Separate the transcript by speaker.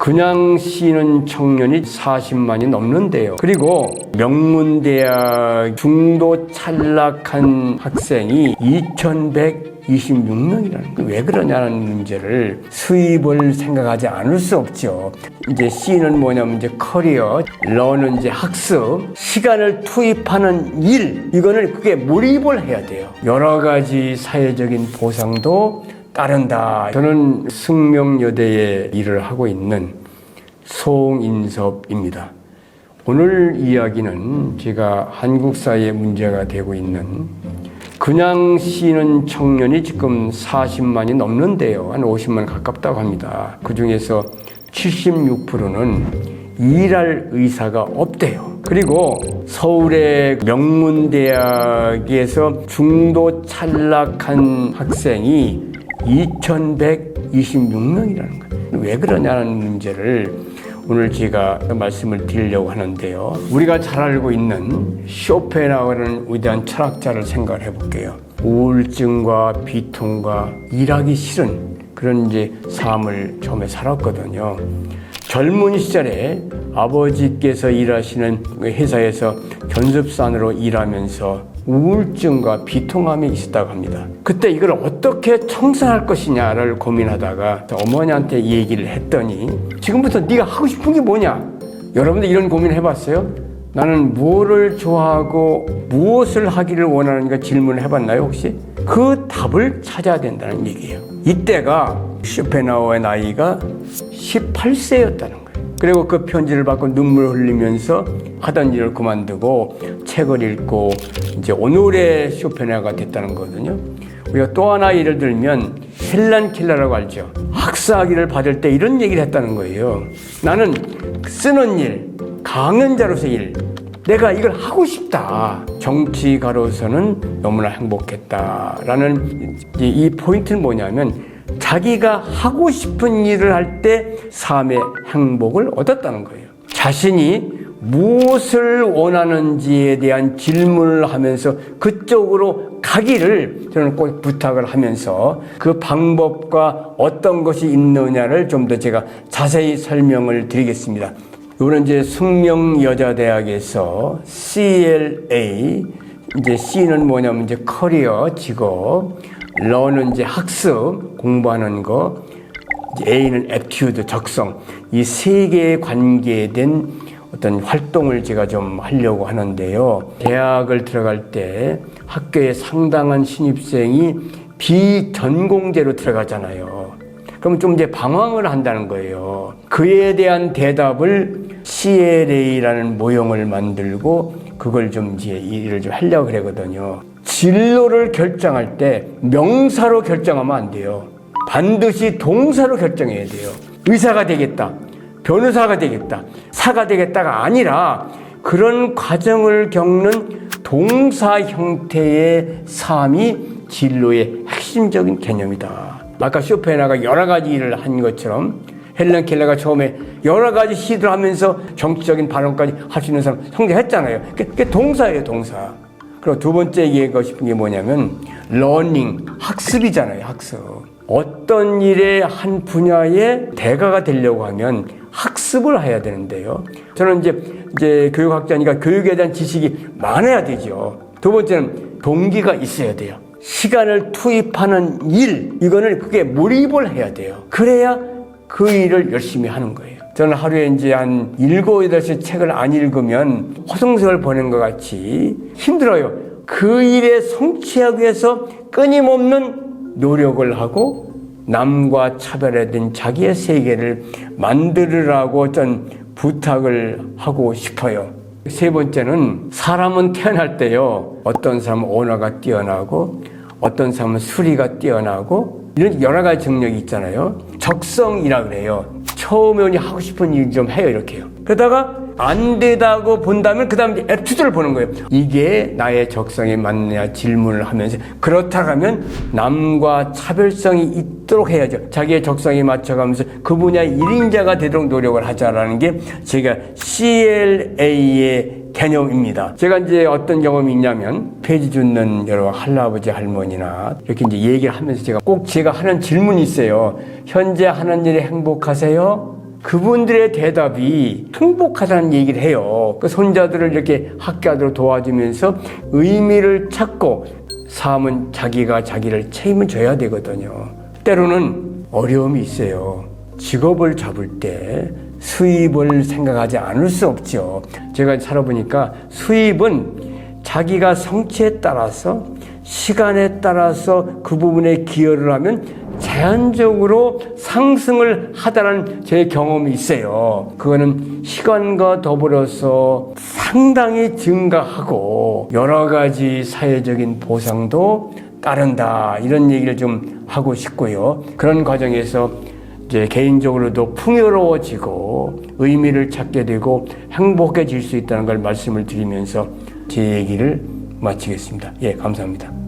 Speaker 1: 그냥 쉬는 청년이 40만이 넘는데요. 그리고 명문대학 중도 탈락한 학생이 2126명이라는 거예요. 왜 그러냐는 문제를 수입을 생각하지 않을 수 없죠. 이제 C는 뭐냐면 이제 커리어, 러는 이제 학습, 시간을 투입하는 일, 이거는 그게 몰입을 해야 돼요. 여러 가지 사회적인 보상도 따른다. 저는 승명여대에 일을 하고 있는 송인섭입니다. 오늘 이야기는 제가 한국 사회에 문제가 되고 있는 그냥 쉬는 청년이 지금 40만이 넘는데요. 한 50만 가깝다고 합니다. 그 중에서 76%는 일할 의사가 없대요. 그리고 서울의 명문대학에서 중도 탈락한 학생이 2126명이라는 거예요. 왜 그러냐는 문제를 오늘 제가 말씀을 드리려고 하는데요. 우리가 잘 알고 있는 쇼펜하우어라는 위대한 철학자를 생각을 해볼게요. 우울증과 비통과 일하기 싫은 그런 이제 삶을 처음에 살았거든요. 젊은 시절에 아버지께서 일하시는 회사에서 견습산으로 일하면서 우울증과 비통함이 있었다고 합니다. 그때 이걸 어떻게 청산할 것이냐를 고민하다가 어머니한테 얘기를 했더니 지금부터 네가 하고 싶은 게 뭐냐? 여러분들 이런 고민 해봤어요? 나는 뭐를 좋아하고 무엇을 하기를 원하는가 질문을 해봤나요 혹시? 그 답을 찾아야 된다는 얘기예요. 이때가 쇼펜하우어의 나이가 18세였다는 거예요. 그리고 그 편지를 받고 눈물 흘리면서 하던 일을 그만두고 책을 읽고 이제 오늘의 쇼펜하우어가 됐다는 거거든요. 우리가 또 하나 예를 들면 헬란 켈러라고 알죠. 학사학위를 받을 때 이런 얘기를 했다는 거예요. 나는 쓰는 일, 강연자로서 일, 내가 이걸 하고 싶다. 정치가로서는 너무나 행복했다라는 이 포인트는 뭐냐면 자기가 하고 싶은 일을 할 때 삶의 행복을 얻었다는 거예요. 자신이 무엇을 원하는지에 대한 질문을 하면서 그쪽으로 가기를 저는 꼭 부탁을 하면서 그 방법과 어떤 것이 있느냐를 좀 더 제가 자세히 설명을 드리겠습니다. 이거는 이제 숙명여자대학에서 CLA, 이제 C는 뭐냐면 이제 커리어, 직업, 러는 이제 학습, 공부하는 거, 이제 A는 애튜드, 적성, 이 세 개에 관계된 어떤 활동을 제가 좀 하려고 하는데요. 대학을 들어갈 때 학교에 상당한 신입생이 비전공제로 들어가잖아요. 그럼 좀 이제 방황을 한다는 거예요. 그에 대한 대답을 CLA라는 모형을 만들고 그걸 좀 이제 일을 좀 하려고 그러거든요. 진로를 결정할 때 명사로 결정하면 안 돼요. 반드시 동사로 결정해야 돼요. 의사가 되겠다, 변호사가 되겠다, 사가 되겠다가 아니라 그런 과정을 겪는 동사 형태의 삶이 진로의 핵심적인 개념이다. 아까 쇼펜하우어가 여러 가지 일을 한 것처럼 헬런 켈러가 처음에 여러 가지 시도를 하면서 정치적인 발언까지 할 수 있는 사람 성장했잖아요. 그게 동사예요, 동사. 그리고 두 번째 얘기하고 싶은 게 뭐냐면 러닝, 학습이잖아요, 학습. 어떤 일의 한 분야의 대가가 되려고 하면 학습을 해야 되는데요. 저는 이제 교육학자니까 교육에 대한 지식이 많아야 되죠. 두 번째는 동기가 있어야 돼요. 시간을 투입하는 일, 이거는 그게 몰입을 해야 돼요. 그래야 그 일을 열심히 하는 거예요. 저는 하루에 이제 한 7, 8시 책을 안 읽으면 허송세월 보낸 것 같이 힘들어요. 그 일에 성취하기 위해서 끊임없는 노력을 하고 남과 차별화된 자기의 세계를 만들으라고 어떤 부탁을 하고 싶어요. 세 번째는 사람은 태어날 때요. 어떤 사람은 언어가 뛰어나고 어떤 사람은 수리가 뛰어나고 이런 여러 가지 능력이 있잖아요. 적성이라 그래요. 처음에 하고 싶은 일 좀 해요, 이렇게요. 그러다가 안 되다고 본다면 그 다음에 애투드를 보는 거예요. 이게 나의 적성에 맞느냐 질문을 하면서 그렇다고 하면 남과 차별성이 있도록 해야죠. 자기의 적성에 맞춰가면서 그 분야의 1인자가 되도록 노력을 하자라는 게 제가 CLA의 개념입니다. 제가 이제 어떤 경험이 있냐면 폐지 줍는 여러 할아버지 할머니나 이렇게 이제 얘기를 하면서 제가 꼭 제가 하는 질문이 있어요. 현재 하는 일에 행복하세요? 그분들의 대답이 행복하다는 얘기를 해요. 그 손자들을 이렇게 학교하도록 도와주면서 의미를 찾고 삶은 자기가 자기를 책임져야 되거든요. 때로는 어려움이 있어요. 직업을 잡을 때 수입을 생각하지 않을 수 없죠. 제가 살아보니까 수입은 자기가 성취에 따라서 시간에 따라서 그 부분에 기여를 하면 자연적으로 상승을 하다는 제 경험이 있어요. 그거는 시간과 더불어서 상당히 증가하고 여러 가지 사회적인 보상도 따른다. 이런 얘기를 좀 하고 싶고요. 그런 과정에서 이제 개인적으로도 풍요로워지고 의미를 찾게 되고 행복해질 수 있다는 걸 말씀을 드리면서 제 얘기를 마치겠습니다. 예, 감사합니다.